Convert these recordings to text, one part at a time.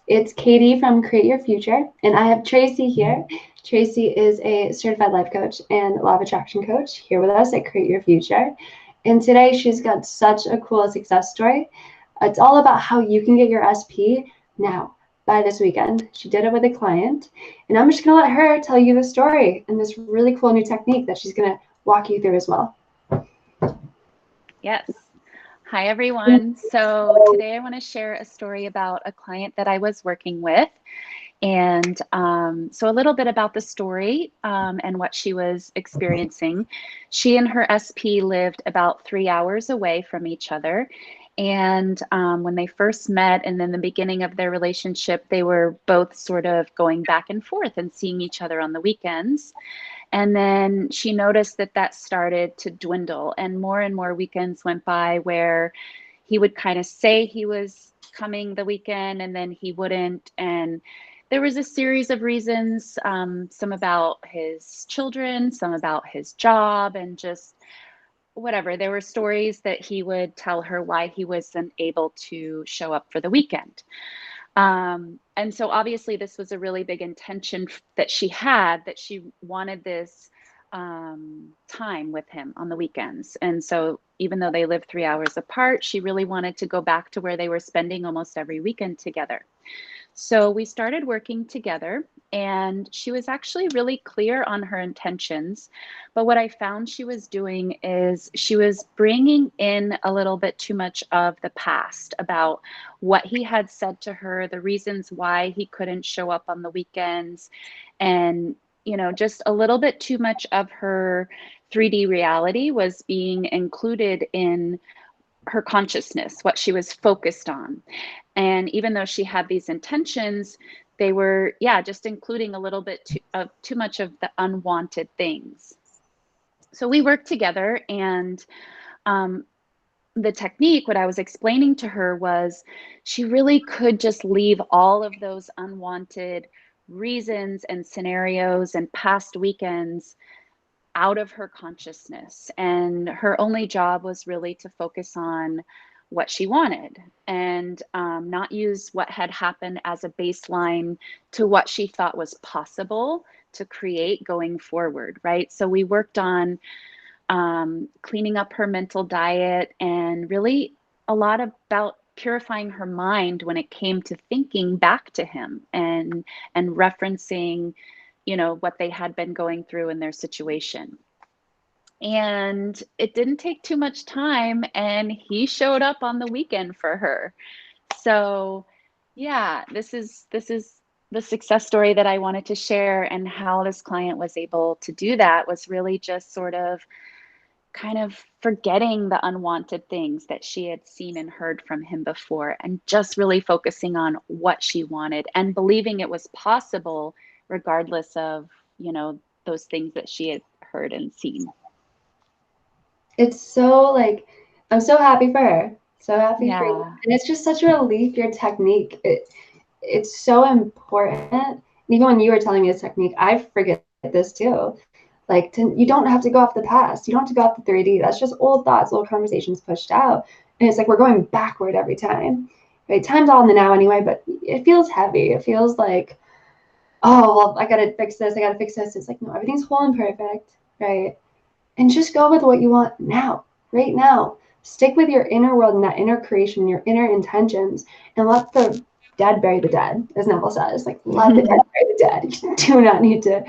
It's Katie from Create Your Future, and I have Traci here. Traci is a certified life coach and law of attraction coach here with us at Create Your Future. And today she's got such a cool success story. It's all about how you can get your SP now by this weekend. She did it with a client, and I'm just going to let her tell you the story and this really cool new technique that she's going to walk you through as well. Yes. Hi, everyone. So today I want to share a story about a client that I was working with. And so a little bit about the story and what she was experiencing. She and her SP lived about 3 hours away from each other. And when they first met and in the beginning of their relationship, they were both sort of going back and forth and seeing each other on the weekends. And then she noticed that that started to dwindle, and more weekends went by where he would kind of say he was coming the weekend and then he wouldn't. And there was a series of reasons, some about his children, some about his job, and just whatever. There were stories that he would tell her why he wasn't able to show up for the weekend. And so obviously this was a really big intention that she had, that she wanted this time with him on the weekends. And so even though they lived 3 hours apart, she really wanted to go back to where they were spending almost every weekend together. So we started working together, and she was actually really clear on her intentions. But what I found she was doing is she was bringing in a little bit too much of the past about what he had said to her, the reasons why he couldn't show up on the weekends, and just a little bit too much of her 3D reality was being included in her consciousness, what she was focused on. And even though she had these intentions, they were, just including a little bit too much of the unwanted things. So we worked together, and the technique, what I was explaining to her was she really could just leave all of those unwanted reasons and scenarios and past weekends out of her consciousness. And her only job was really to focus on what she wanted, and not use what had happened as a baseline to what she thought was possible to create going forward, right? So we worked on cleaning up her mental diet, and really a lot about purifying her mind when it came to thinking back to him and referencing what they had been going through in their situation. And it didn't take too much time, and he showed up on the weekend for her. So this is the success story that I wanted to share. And how this client was able to do that was really just sort of kind of forgetting the unwanted things that she had seen and heard from him before, and just really focusing on what she wanted and believing it was possible regardless of those things that she had heard and seen. It's so I'm so happy for her. So happy for you. And it's just such a relief, your technique. It's so important. And even when you were telling me this technique, I forget this too. You don't have to go off the past. You don't have to go off the 3D. That's just old thoughts, old conversations pushed out. And it's like we're going backward every time. Right? Time's all in the now anyway, but it feels heavy. It feels like, oh, well, I got to fix this. I got to fix this. It's like, no, everything's whole and perfect, right? And just go with what you want now, right now. Stick with your inner world and that inner creation, your inner intentions, and let the dead bury the dead, as Neville says. Let the dead bury the dead. You do not need to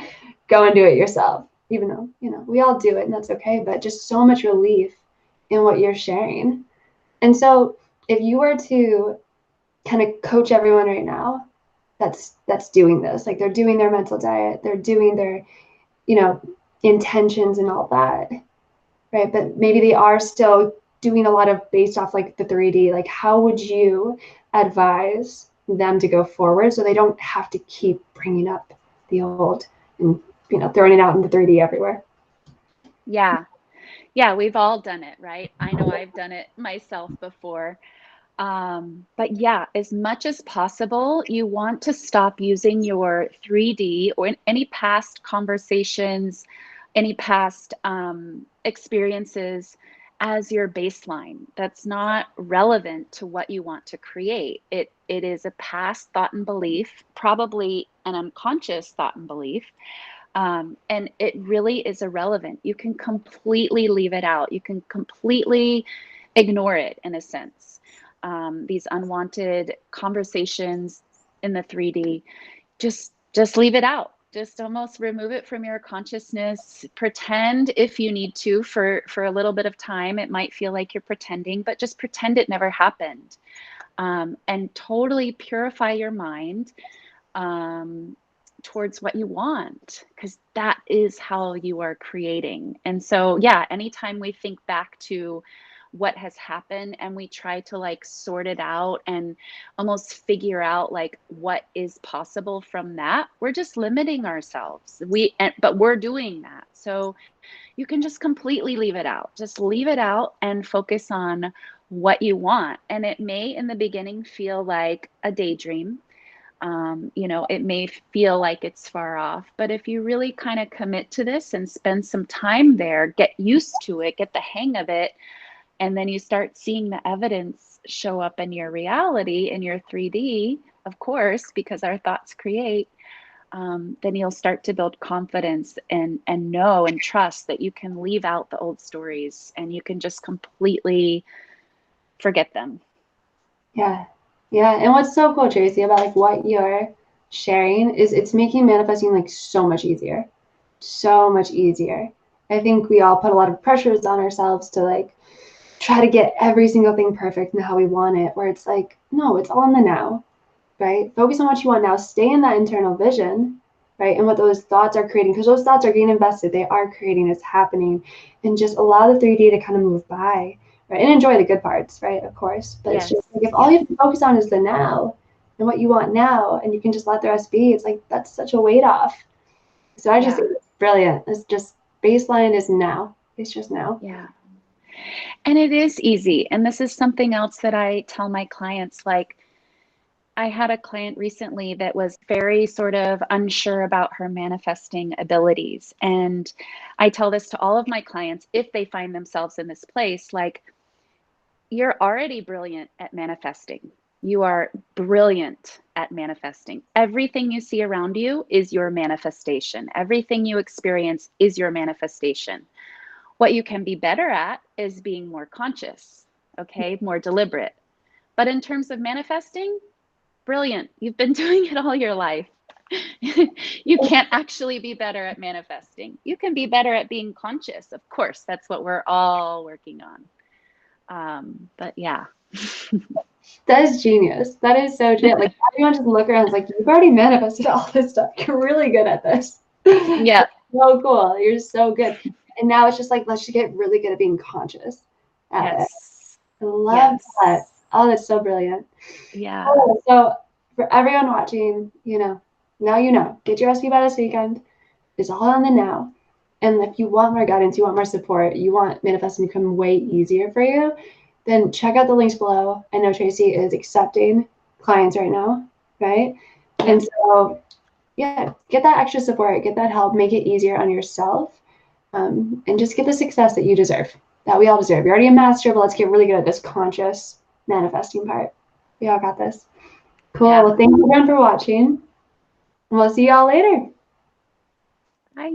go and do it yourself, even though, we all do it, and that's okay, but just so much relief in what you're sharing. And so if you were to kind of coach everyone right now that's doing this, they're doing their mental diet, they're doing their, intentions and all that, right? But maybe they are still doing a lot of based off the 3D. How would you advise them to go forward so they don't have to keep bringing up the old and throwing it out in the 3D everywhere? Yeah, we've all done it, right? I know I've done it myself before. But as much as possible, you want to stop using your 3D or any past conversations, any past experiences as your baseline. That's not relevant to what you want to create. It is a past thought and belief, probably an unconscious thought and belief. And it really is irrelevant. You can completely leave it out. You can completely ignore it in a sense. These unwanted conversations in the 3D, just leave it out. Just almost remove it from your consciousness. Pretend, if you need to, for a little bit of time. It might feel like you're pretending, but just pretend it never happened. And totally purify your mind towards what you want, because that is how you are creating. And so, yeah, anytime we think back to what has happened and we try to like sort it out and almost figure out like what is possible from that, we're just limiting ourselves. But we're doing that. So you can just completely leave it out. Just leave it out and focus on what you want. And it may in the beginning feel like a daydream. You know, it may feel like it's far off, but if you really kind of commit to this and spend some time there, get used to it, get the hang of it, and then you start seeing the evidence show up in your reality, in your 3D, of course, because our thoughts create, then you'll start to build confidence and know and trust that you can leave out the old stories and you can just completely forget them. Yeah. Yeah. And what's so cool, Traci, about like what you're sharing is it's making manifesting like so much easier. So much easier. I think we all put a lot of pressures on ourselves to like try to get every single thing perfect and how we want it, where it's like, no, it's all in the now, right? Focus on what you want now. Stay in that internal vision, right? And what those thoughts are creating, because those thoughts are getting invested. They are creating, it's happening. And just allow the 3D to kind of move by, right? And enjoy the good parts, right? Of course. But yes. It's just like if all you have to focus on is the now and what you want now, and you can just let the rest be, it's like that's such a weight off. So I just think it's brilliant. It's just baseline is now. It's just now. Yeah. And it is easy. And this is something else that I tell my clients. Like, I had a client recently that was very sort of unsure about her manifesting abilities. And I tell this to all of my clients if they find themselves in this place, like, you're already brilliant at manifesting. You are brilliant at manifesting. Everything you see around you is your manifestation. Everything you experience is your manifestation. What you can be better at is being more conscious, okay, more deliberate. But in terms of manifesting, brilliant. You've been doing it all your life. You can't actually be better at manifesting. You can be better at being conscious. Of course, that's what we're all working on. But yeah. That is genius. That is so genius. Like everyone just look around and is like, you've already manifested all this stuff. You're really good at this. Yeah. So cool. You're so good. And now it's just like, let's just get really good at being conscious at it. I love that. Oh, that's so brilliant. Yeah. Oh, so for everyone watching, you know, now you know. Get your recipe by this weekend. It's all on the now. And if you want more guidance, you want more support, you want manifesting to become way easier for you, then check out the links below. I know Traci is accepting clients right now, right? And so, yeah, get that extra support, get that help, make it easier on yourself, and just get the success that you deserve, that we all deserve. You're already a master, but let's get really good at this conscious manifesting part. We all got this. Cool. Yeah. Well, thank you everyone for watching. We'll see y'all later. Bye.